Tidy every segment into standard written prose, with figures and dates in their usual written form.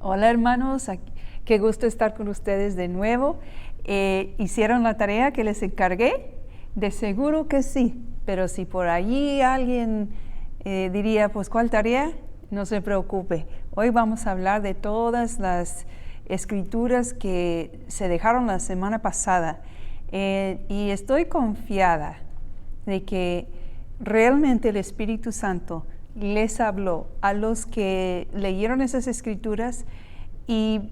Hola hermanos, qué gusto estar con ustedes de nuevo. ¿Hicieron la tarea que les encargué? De seguro que sí, pero si por allí alguien diría, pues ¿cuál tarea? No se preocupe. Hoy vamos a hablar de todas las escrituras que se dejaron la semana pasada y estoy confiada de que realmente el Espíritu Santo les habló a los que leyeron esas escrituras y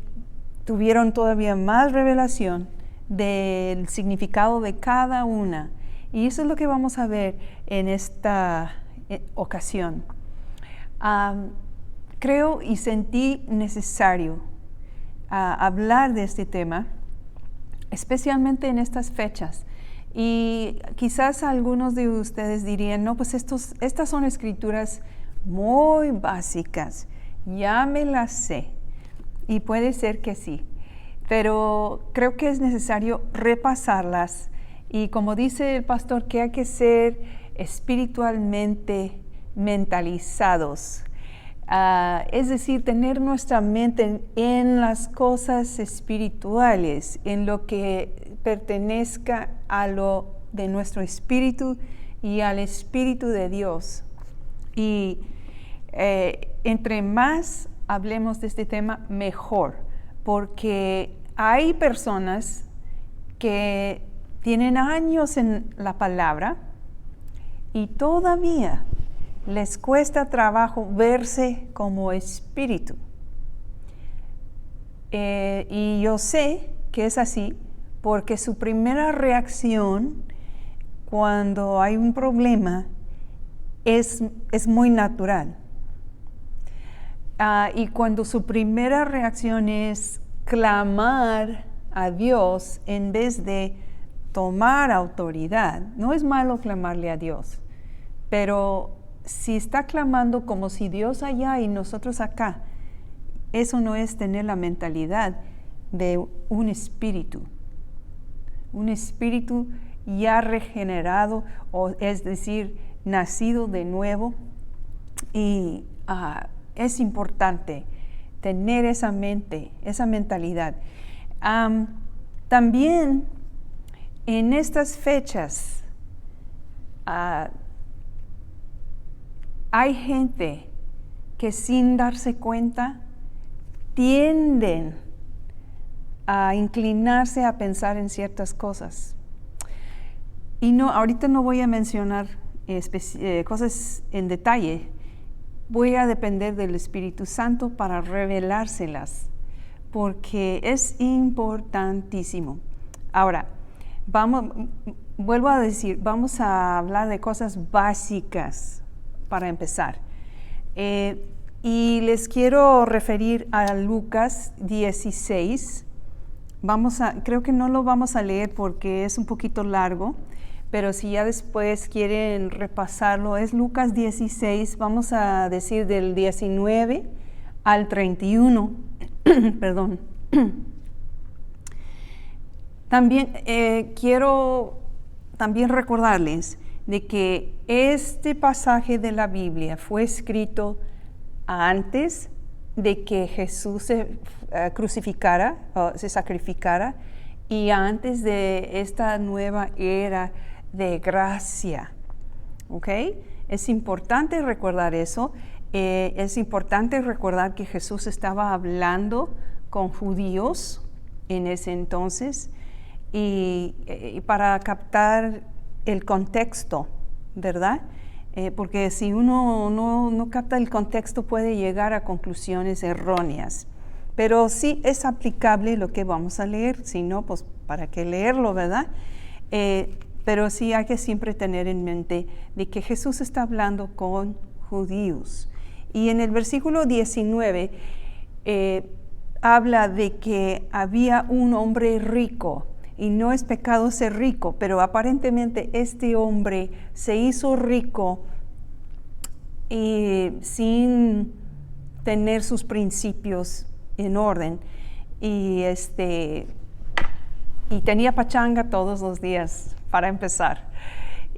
tuvieron todavía más revelación del significado de cada una. Y eso es lo que vamos a ver en esta ocasión. Creo y sentí necesario hablar de este tema, especialmente en estas fechas. Y quizás algunos de ustedes dirían, no, pues estas son escrituras muy básicas, ya me las sé. Y puede ser que sí, pero creo que es necesario repasarlas. Y como dice el pastor, que hay que ser espiritualmente mentalizados. Es decir, tener nuestra mente en las cosas espirituales, en lo que pertenezca a lo de nuestro espíritu y al Espíritu de Dios. Y entre más hablemos de este tema, mejor, porque hay personas que tienen años en la palabra y todavía les cuesta trabajo verse como espíritu. Y yo sé que es así porque su primera reacción cuando hay un problema es muy natural. Y cuando su primera reacción es clamar a Dios en vez de tomar autoridad, no es malo clamarle a Dios, pero si está clamando como si Dios allá y nosotros acá, eso no es tener la mentalidad de un espíritu ya regenerado, o es decir, nacido de nuevo. Y es importante tener esa mente, esa mentalidad. También en estas fechas hay gente que sin darse cuenta tienden a inclinarse a pensar en ciertas cosas. Y ahorita no voy a mencionar cosas en detalle. Voy a depender del Espíritu Santo para revelárselas, porque es importantísimo. Ahora, vuelvo a decir, vamos a hablar de cosas básicas para empezar. Y les quiero referir a Lucas 16. Creo que no lo vamos a leer porque es un poquito largo, pero si ya después quieren repasarlo, es Lucas 16, vamos a decir del 19 al 31. Perdón. También quiero recordarles de que este pasaje de la Biblia fue escrito antes de que Jesús se crucificara o se sacrificara, y antes de esta nueva era de gracia. ¿Ok? Es importante recordar eso. Es importante recordar que Jesús estaba hablando con judíos en ese entonces, y para captar el contexto, ¿verdad? Porque si uno no capta el contexto puede llegar a conclusiones erróneas. Pero sí es aplicable lo que vamos a leer, si no, pues para qué leerlo, ¿verdad? Pero sí hay que siempre tener en mente de que Jesús está hablando con judíos. Y en el versículo 19 habla de que había un hombre rico. Y no es pecado ser rico, pero aparentemente este hombre se hizo rico sin tener sus principios en orden. Y tenía pachanga todos los días para empezar.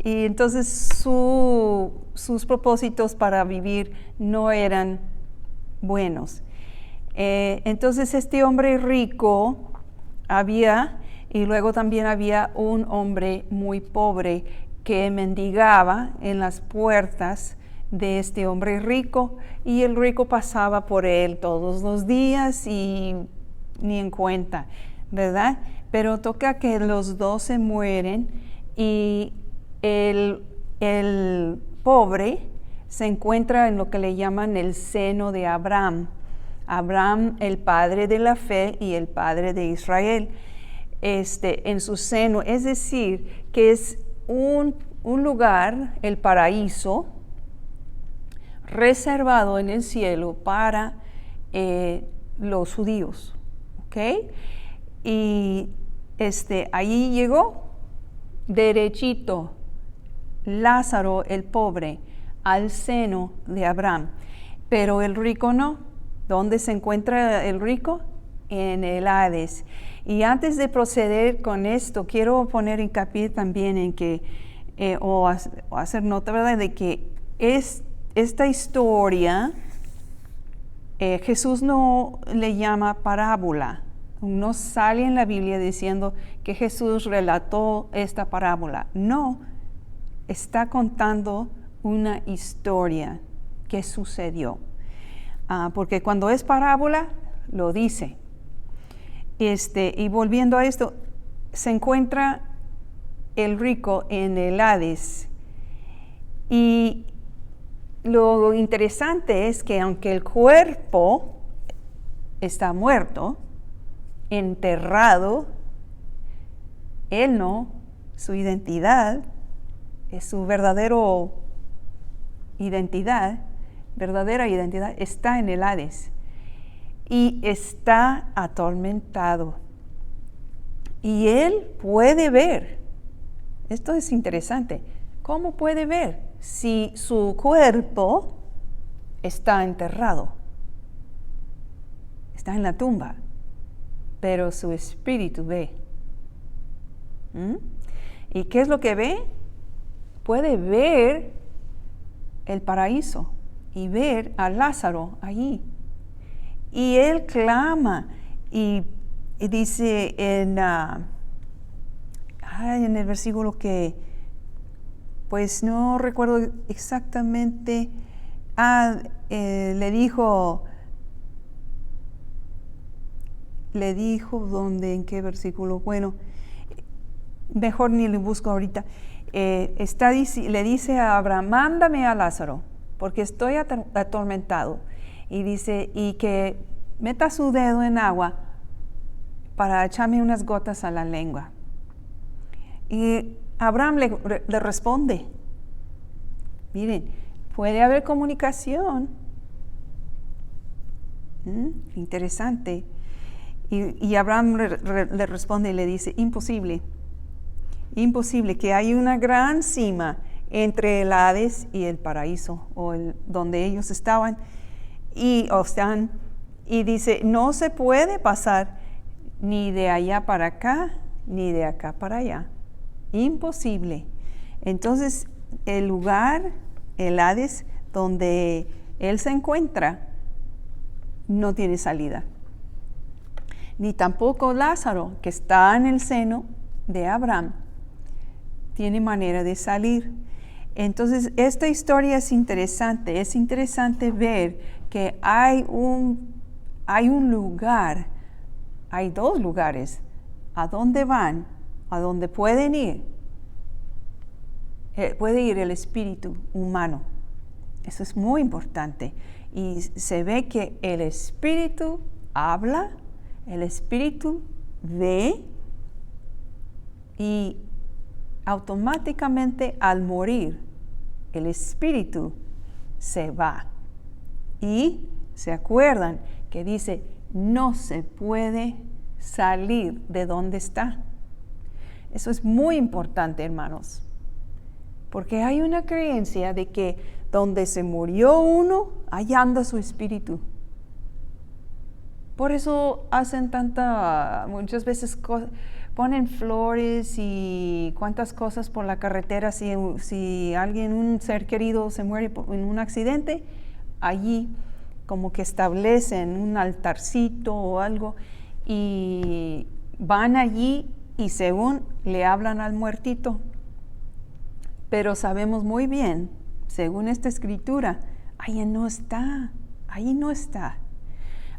Y entonces sus propósitos para vivir no eran buenos. Entonces este hombre rico y luego también había un hombre muy pobre que mendigaba en las puertas de este hombre rico, y el rico pasaba por él todos los días y ni en cuenta, ¿verdad? Pero toca que los dos se mueren y el pobre se encuentra en lo que le llaman el seno de Abraham. Abraham, el padre de la fe y el padre de Israel, en su seno, es decir, que es un lugar, el paraíso, reservado en el cielo para los judíos, ¿ok? Y allí llegó derechito Lázaro, el pobre, al seno de Abraham, pero el rico no. ¿Dónde se encuentra el rico? En el Hades. Y antes de proceder con esto, quiero poner hincapié también en que, o hacer nota, ¿verdad?, de que esta historia, Jesús no le llama parábola. No sale en la Biblia diciendo que Jesús relató esta parábola. No, está contando una historia que sucedió. Porque cuando es parábola, lo dice. Y volviendo a esto, se encuentra el rico en el Hades. Y lo interesante es que aunque el cuerpo está muerto, enterrado, él no, su identidad, es su verdadera identidad, está en el Hades y está atormentado. Y él puede ver, esto es interesante, ¿cómo puede ver si su cuerpo está enterrado? Está en la tumba, pero su espíritu ve. ¿Y qué es lo que ve? Puede ver el paraíso y ver a Lázaro allí. Y él clama y dice en el versículo que, pues no recuerdo exactamente, le dijo dónde, en qué versículo, bueno, mejor ni le busco ahorita. Le dice a Abraham, mándame a Lázaro, porque estoy atormentado. Y dice, y que meta su dedo en agua para echarme unas gotas a la lengua. Y Abraham le responde. Miren, puede haber comunicación. Interesante. Y Abraham le responde y le dice, imposible, que hay una gran cima entre el Hades y el paraíso, o donde ellos estaban, y dice, no se puede pasar ni de allá para acá, ni de acá para allá. Imposible. Entonces, el lugar, el Hades, donde él se encuentra, no tiene salida. Ni tampoco Lázaro, que está en el seno de Abraham, tiene manera de salir. Entonces, esta historia es interesante ver que hay un lugar, hay dos lugares, a dónde van, a dónde pueden ir. Puede ir el espíritu humano. Eso es muy importante. Y se ve que el espíritu habla, el espíritu ve, y automáticamente al morir, el espíritu se va. Y se acuerdan que dice, no se puede salir de donde está. Eso es muy importante, hermanos, porque hay una creencia de que donde se murió uno, allá anda su espíritu. Por eso hacen muchas veces ponen flores y cuantas cosas por la carretera. Si alguien, un ser querido, se muere en un accidente, allí como que establecen un altarcito o algo y van allí y según le hablan al muertito. Pero sabemos muy bien, según esta escritura, ahí no está, ahí no está.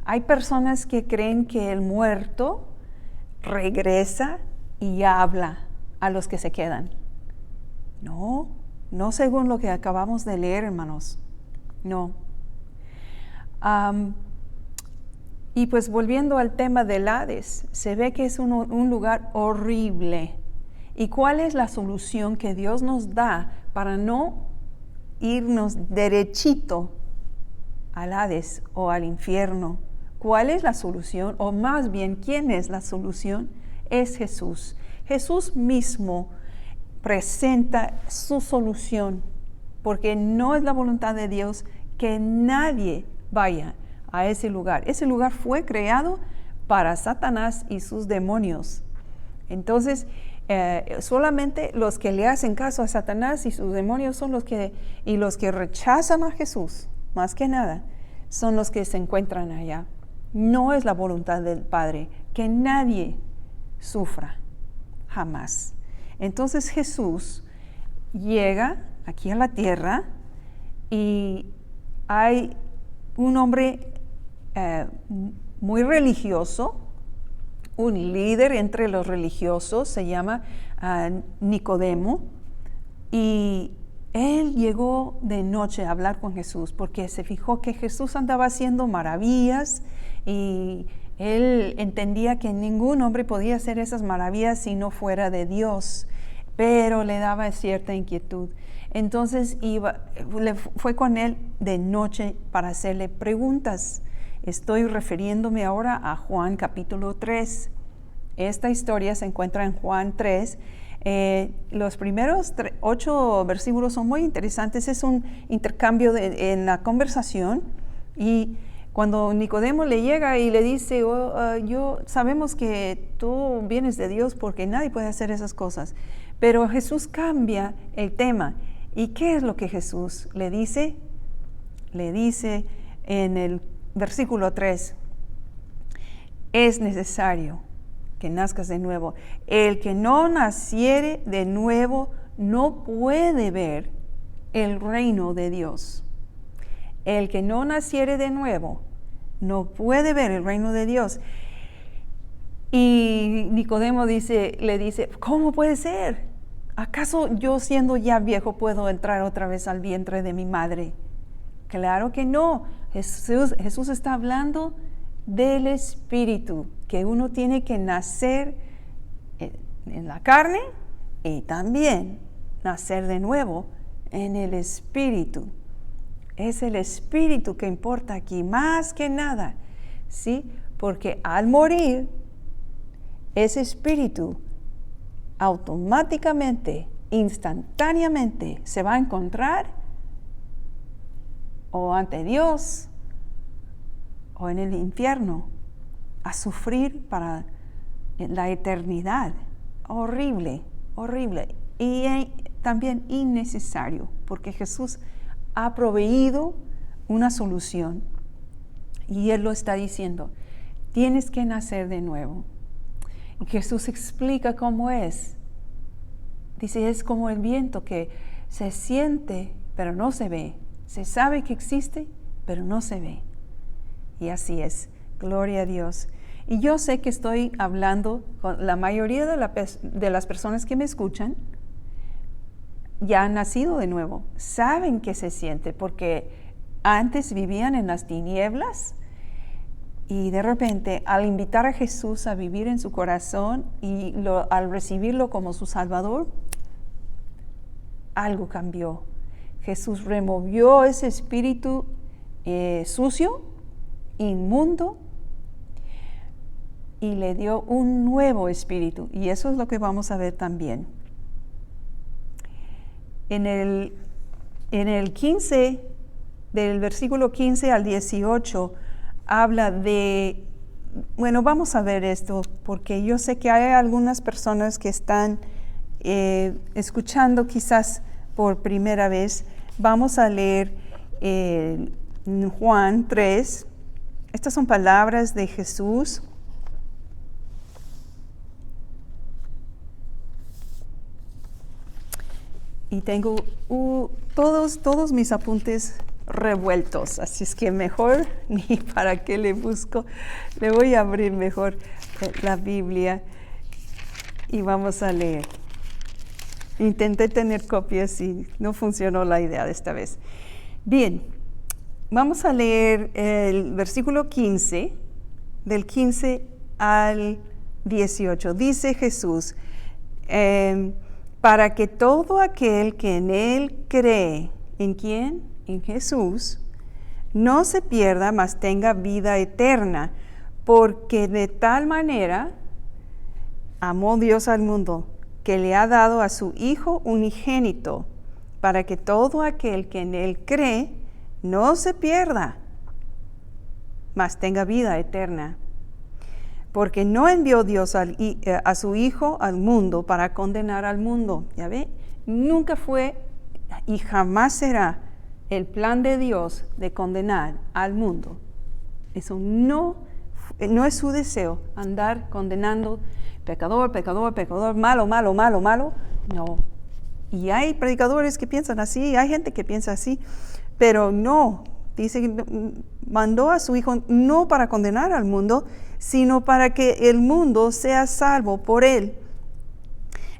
Hay personas que creen que el muerto regresa y habla a los que se quedan. No, no según lo que acabamos de leer, hermanos. No. Y pues volviendo al tema del Hades, se ve que es un lugar horrible. ¿Y cuál es la solución que Dios nos da para no irnos derechito al Hades o al infierno? ¿Cuál es la solución? O más bien, ¿quién es la solución? Es Jesús. Jesús mismo presenta su solución, porque no es la voluntad de Dios que nadie vaya a ese lugar. Ese lugar fue creado para Satanás y sus demonios. Entonces, solamente los que le hacen caso a Satanás y sus demonios son los que rechazan a Jesús, más que nada, son los que se encuentran allá. No es la voluntad del Padre que nadie sufra, jamás. Entonces Jesús llega aquí a la tierra y hay un hombre muy religioso, un líder entre los religiosos, se llama Nicodemo, y él llegó de noche a hablar con Jesús porque se fijó que Jesús andaba haciendo maravillas y él entendía que ningún hombre podía hacer esas maravillas si no fuera de Dios, pero le daba cierta inquietud. Entonces fue con él de noche para hacerle preguntas. Estoy refiriéndome ahora a Juan capítulo 3. Esta historia se encuentra en Juan 3. Los primeros 8 versículos son muy interesantes. Es un intercambio en la conversación. Y cuando Nicodemo le llega y le dice, sabemos que tú vienes de Dios porque nadie puede hacer esas cosas. Pero Jesús cambia el tema. ¿Y qué es lo que Jesús le dice? Le dice en el versículo 3, es necesario que nazcas de nuevo. El que no naciere de nuevo no puede ver el reino de Dios. El que no naciere de nuevo no puede ver el reino de Dios. Y Nicodemo le dice, ¿cómo puede ser? ¿Acaso yo siendo ya viejo puedo entrar otra vez al vientre de mi madre? Claro que no. Jesús está hablando del Espíritu, que uno tiene que nacer en la carne y también nacer de nuevo en el Espíritu. Es el Espíritu que importa aquí, más que nada, ¿sí? Porque al morir, ese Espíritu automáticamente, instantáneamente, se va a encontrar o ante Dios o en el infierno a sufrir para la eternidad. Horrible, horrible y también innecesario, porque Jesús ha proveído una solución y Él lo está diciendo, tienes que nacer de nuevo. Y Jesús explica cómo es. Dice, es como el viento que se siente pero no se ve. Se sabe que existe, pero no se ve. Y así es. Gloria a Dios. Y yo sé que estoy hablando con la mayoría de las personas que me escuchan, ya han nacido de nuevo. Saben que se siente, porque antes vivían en las tinieblas y de repente al invitar a Jesús a vivir en su corazón y al recibirlo como su Salvador, algo cambió. Jesús removió ese espíritu sucio, inmundo, y le dio un nuevo espíritu. Y eso es lo que vamos a ver también. En el 15, del versículo 15 al 18, habla de, bueno, vamos a ver esto, porque yo sé que hay algunas personas que están escuchando quizás por primera vez. Vamos a leer en Juan 3. Estas son palabras de Jesús. Y tengo todos mis apuntes revueltos, así es que mejor ni para qué le busco. Le voy a abrir mejor la Biblia y vamos a leer. Intenté tener copias y no funcionó la idea de esta vez. Bien, vamos a leer el versículo 15, del 15 al 18. Dice Jesús, para que todo aquel que en Él cree, ¿en quién? En Jesús, no se pierda, mas tenga vida eterna, porque de tal manera amó Dios al mundo, que le ha dado a su Hijo unigénito, para que todo aquel que en Él cree no se pierda, mas tenga vida eterna. Porque no envió Dios a su Hijo al mundo para condenar al mundo. ¿Ya ve? Nunca fue y jamás será el plan de Dios de condenar al mundo. Eso no es su deseo, andar condenando pecador, pecador, pecador, malo, malo, malo, malo. No. Y hay predicadores que piensan así, hay gente que piensa así, pero no. Dice que mandó a su Hijo no para condenar al mundo, sino para que el mundo sea salvo por Él.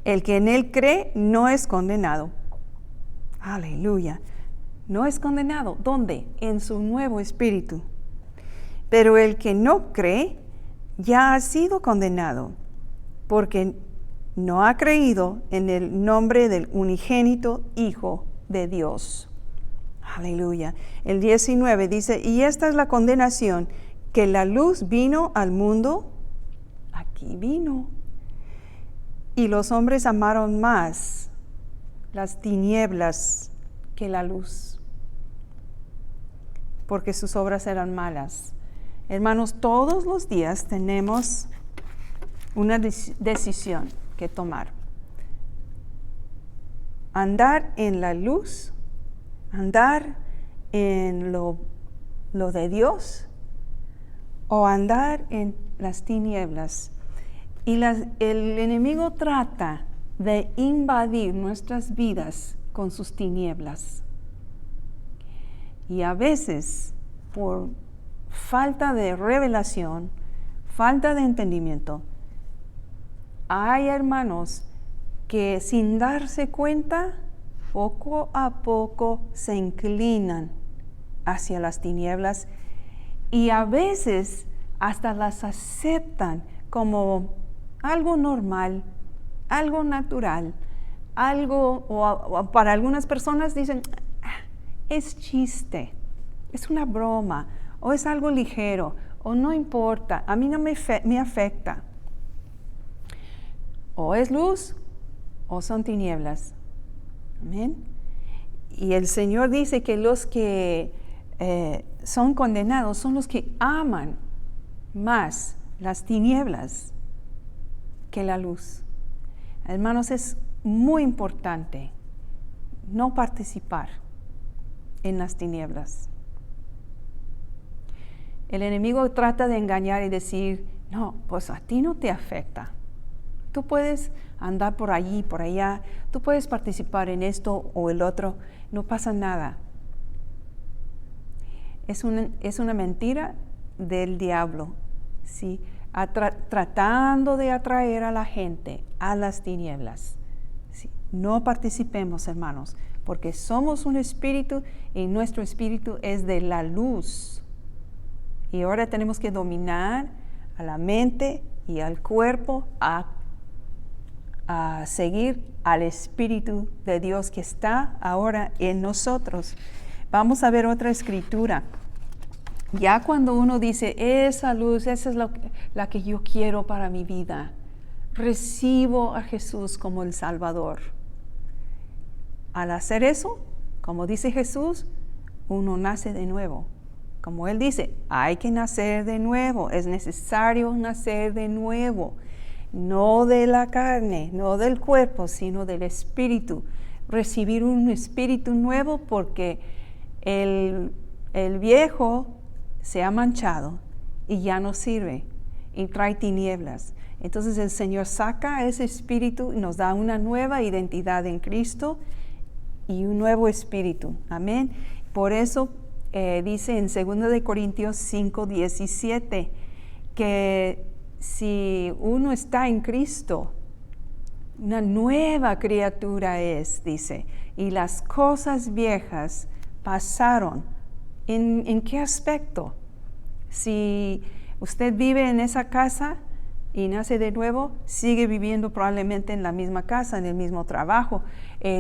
El que en Él cree no es condenado. Aleluya. No es condenado. ¿Dónde? En su nuevo espíritu. Pero el que no cree ya ha sido condenado, porque no ha creído en el nombre del unigénito Hijo de Dios. Aleluya. El 19 dice, y esta es la condenación, que la luz vino al mundo, aquí vino, y los hombres amaron más las tinieblas que la luz, porque sus obras eran malas. Hermanos, todos los días tenemos una decisión que tomar. Andar en la luz, andar en lo de Dios, o andar en las tinieblas. Y el enemigo trata de invadir nuestras vidas con sus tinieblas. Y a veces, por falta de revelación, falta de entendimiento, hay hermanos que sin darse cuenta, poco a poco se inclinan hacia las tinieblas y a veces hasta las aceptan como algo normal, algo natural, algo, o para algunas personas dicen, es chiste, es una broma, o es algo ligero, o no importa, a mí no me afecta. O es luz, o son tinieblas. Amén. Y el Señor dice que los que son condenados son los que aman más las tinieblas que la luz. Hermanos, es muy importante no participar en las tinieblas. El enemigo trata de engañar y decir, no, pues a ti no te afecta. Tú puedes andar por allí, por allá, tú puedes participar en esto o el otro, no pasa nada. Es una mentira del diablo, ¿sí? Tratando de atraer a la gente a las tinieblas. ¿Sí? No participemos, hermanos, porque somos un espíritu y nuestro espíritu es de la luz. Y ahora tenemos que dominar a la mente y al cuerpo a seguir al Espíritu de Dios que está ahora en nosotros. Vamos a ver otra escritura. Ya cuando uno dice, esa luz, esa es la que yo quiero para mi vida, recibo a Jesús como el Salvador. Al hacer eso, como dice Jesús, uno nace de nuevo. Como Él dice, hay que nacer de nuevo, es necesario nacer de nuevo. No de la carne, no del cuerpo, sino del espíritu. Recibir un espíritu nuevo porque El viejo se ha manchado y ya no sirve y trae tinieblas. Entonces el Señor saca ese espíritu y nos da una nueva identidad en Cristo y un nuevo espíritu. Amén. Por eso dice en 2 Corintios 5:17 que si uno está en Cristo, una nueva criatura es, dice, y las cosas viejas pasaron. ¿En qué aspecto? Si usted vive en esa casa y nace de nuevo, sigue viviendo probablemente en la misma casa, en el mismo trabajo,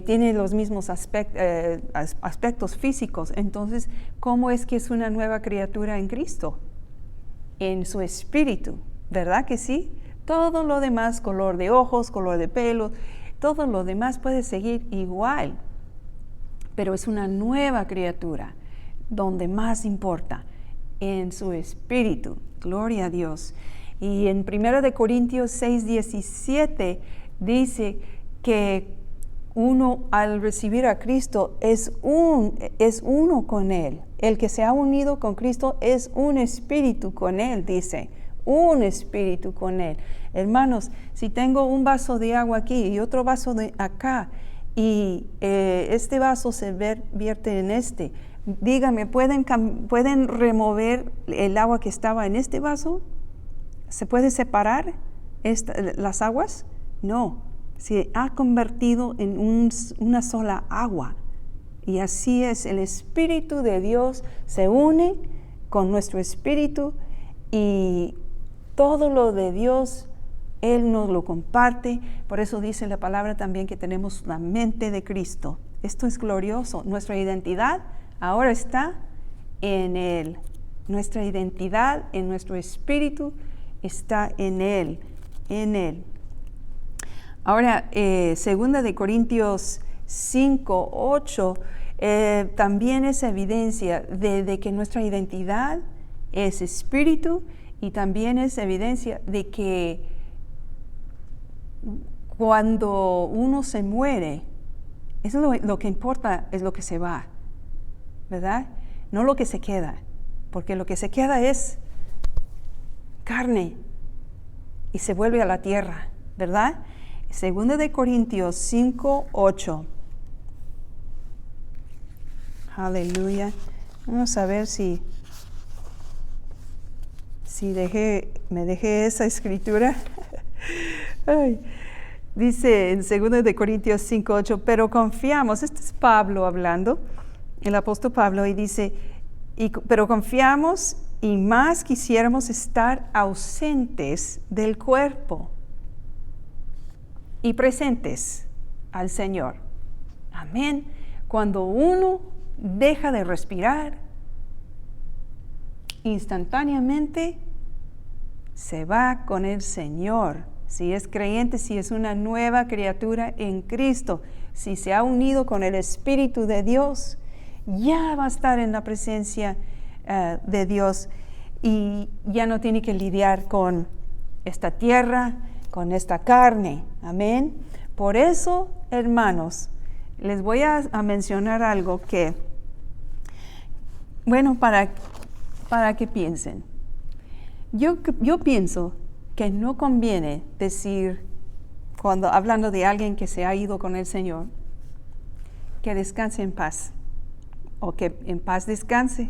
tiene los mismos aspectos físicos. Entonces, ¿cómo es que es una nueva criatura en Cristo? En su espíritu, ¿verdad que sí? Todo lo demás, color de ojos, color de pelo, todo lo demás puede seguir igual, pero es una nueva criatura, donde más importa, en su espíritu. Gloria a Dios. Y en 1 Corintios 6:17 dice que uno al recibir a Cristo es uno con Él. El que se ha unido con Cristo es un espíritu con Él, dice. Un espíritu con Él. Hermanos, si tengo un vaso de agua aquí y otro vaso de acá, y este vaso se vierte en este, díganme, ¿pueden remover el agua que estaba en este vaso? ¿Se puede separar las aguas? No, se ha convertido en una sola agua. Y así es, el Espíritu de Dios se une con nuestro espíritu y todo lo de Dios, Él nos lo comparte. Por eso dice la palabra también que tenemos la mente de Cristo. Esto es glorioso. Nuestra identidad ahora está en Él. Nuestra identidad en nuestro espíritu está en Él, en Él. Ahora, 2 Corintios 5:8 también es evidencia de que nuestra identidad es espíritu, y también es evidencia de que cuando uno se muere, eso es lo que importa, es lo que se va, ¿verdad? No lo que se queda, porque lo que se queda es carne y se vuelve a la tierra, ¿verdad? 2 Corintios 5:8. Aleluya. Vamos a ver si me dejé esa escritura. Ay. Dice en 2 Corintios 5:8, pero confiamos, este es Pablo hablando, el apóstol Pablo, y dice, pero confiamos y más quisiéramos estar ausentes del cuerpo y presentes al Señor. Amén. Cuando uno deja de respirar, instantáneamente se va con el Señor. Si es creyente, si es una nueva criatura en Cristo, si se ha unido con el Espíritu de Dios, ya va a estar en la presencia de Dios y ya no tiene que lidiar con esta tierra, con esta carne. Amén. Por eso, hermanos, les voy a mencionar algo que, bueno, para que piensen. Yo pienso que no conviene decir, cuando hablando de alguien que se ha ido con el Señor, que descanse en paz, o que en paz descanse.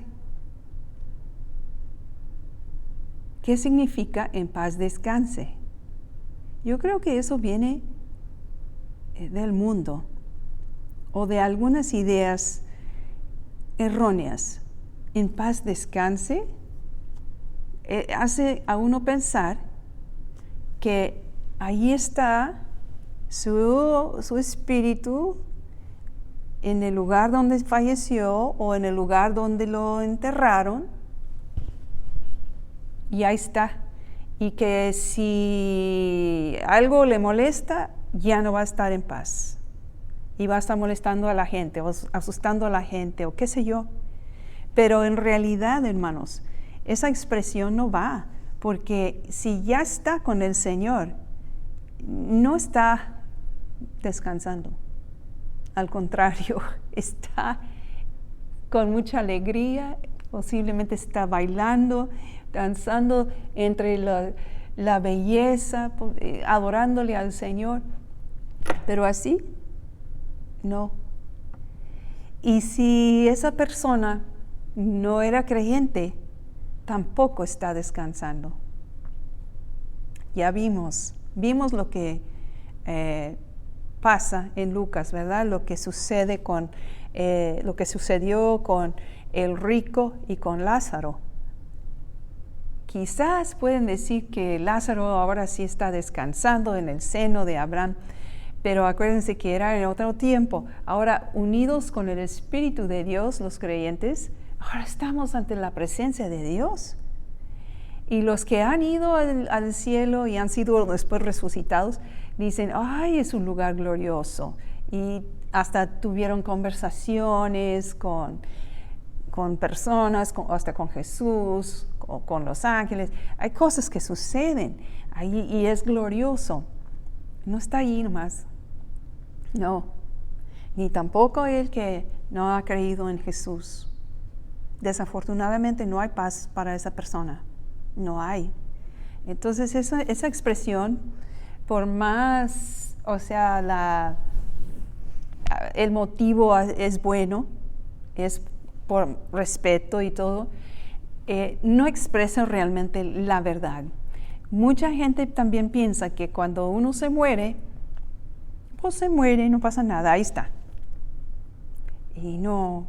¿Qué significa en paz descanse? Yo creo que eso viene del mundo o de algunas ideas erróneas. En paz descanse hace a uno pensar que ahí está su espíritu en el lugar donde falleció o en el lugar donde lo enterraron, y ahí está. Y que si algo le molesta, ya no va a estar en paz. Y va a estar molestando a la gente, o asustando a la gente, o qué sé yo. Pero en realidad, hermanos, esa expresión no va, porque si ya está con el Señor, no está descansando. Al contrario, está con mucha alegría, posiblemente está bailando, danzando entre la belleza, adorándole al Señor. Pero así, no. Y si esa persona no era creyente, tampoco está descansando. Ya vimos lo que pasa en Lucas, ¿verdad? Lo que sucedió con el rico y con Lázaro. Quizás pueden decir que Lázaro ahora sí está descansando en el seno de Abraham, pero acuérdense que era en otro tiempo. Ahora, unidos con el Espíritu de Dios, los creyentes, ahora estamos ante la presencia de Dios. Y los que han ido al cielo y han sido después resucitados, dicen, ¡ay, es un lugar glorioso! Y hasta tuvieron conversaciones con personas, hasta con Jesús, con los ángeles. Hay cosas que suceden ahí y es glorioso. No está ahí nomás. No. Ni tampoco el que no ha creído en Jesús. Desafortunadamente no hay paz para esa persona. No hay. Entonces esa expresión, por más, el motivo es bueno, es por respeto y todo, no expresa realmente la verdad. Mucha gente también piensa que cuando uno se muere, pues se muere, no pasa nada, ahí está. Y no,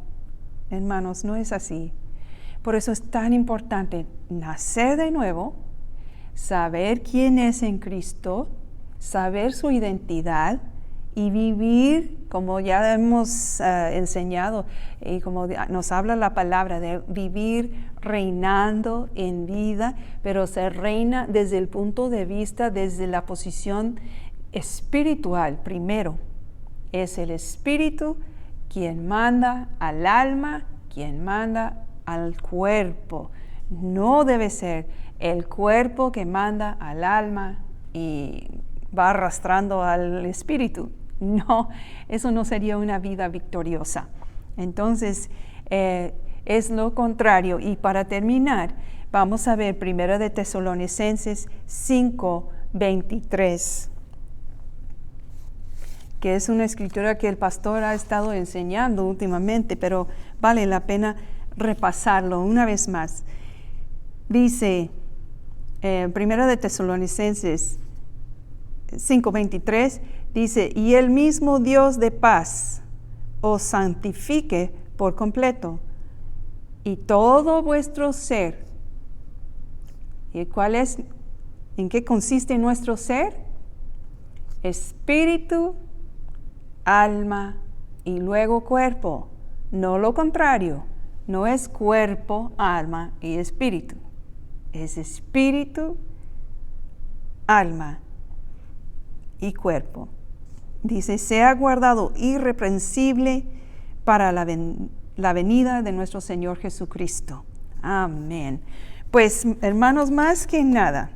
hermanos, no es así. Por eso es tan importante nacer de nuevo, saber quién es en Cristo, saber su identidad y vivir, como ya hemos enseñado y como nos habla la palabra, de vivir reinando en vida, pero se reina desde el punto de vista, desde la posición espiritual primero. Es el Espíritu quien manda al alma, quien manda al cuerpo. No debe ser el cuerpo que manda al alma y va arrastrando al espíritu. No, eso no sería una vida victoriosa. Entonces, es lo contrario. Y para terminar, vamos a ver 1 de Tesalonicenses 5:23, que es una escritura que el pastor ha estado enseñando últimamente, pero vale la pena repasarlo una vez más. Dice, 1 de Tesalonicenses 5:23, dice, y el mismo Dios de paz os santifique por completo, y todo vuestro ser. ¿Y cuál es? ¿En qué consiste nuestro ser? Espíritu, alma y luego cuerpo. No lo contrario. No es cuerpo, alma y espíritu. Es espíritu, alma y cuerpo. Dice, sea guardado irreprensible para la venida de nuestro Señor Jesucristo. Amén. Pues, hermanos, más que nada,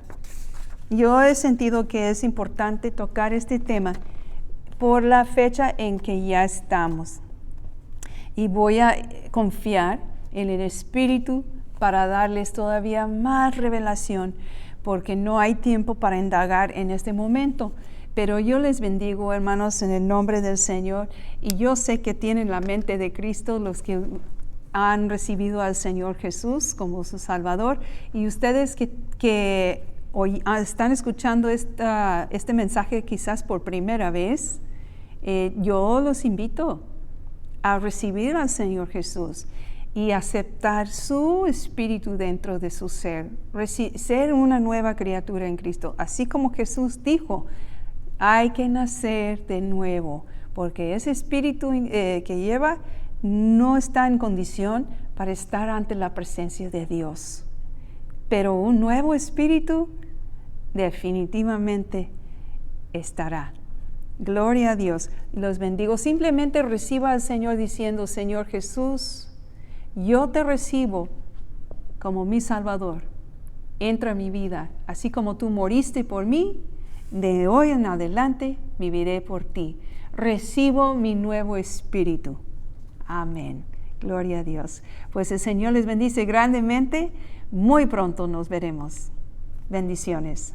yo he sentido que es importante tocar este tema por la fecha en que ya estamos. Y voy a confiar en el Espíritu para darles todavía más revelación, porque no hay tiempo para indagar en este momento. Pero yo les bendigo, hermanos, en el nombre del Señor. Y yo sé que tienen la mente de Cristo los que han recibido al Señor Jesús como su Salvador. Y ustedes que hoy están escuchando este mensaje quizás por primera vez, yo los invito a recibir al Señor Jesús y aceptar su espíritu dentro de su ser, ser una nueva criatura en Cristo. Así como Jesús dijo, hay que nacer de nuevo, porque ese espíritu que lleva no está en condición para estar ante la presencia de Dios. Pero un nuevo espíritu definitivamente estará. Gloria a Dios. Los bendigo. Simplemente reciba al Señor diciendo, Señor Jesús, yo te recibo como mi Salvador. Entra en mi vida. Así como tú moriste por mí, de hoy en adelante viviré por ti. Recibo mi nuevo espíritu. Amén. Gloria a Dios. Pues el Señor les bendice grandemente. Muy pronto nos veremos. Bendiciones.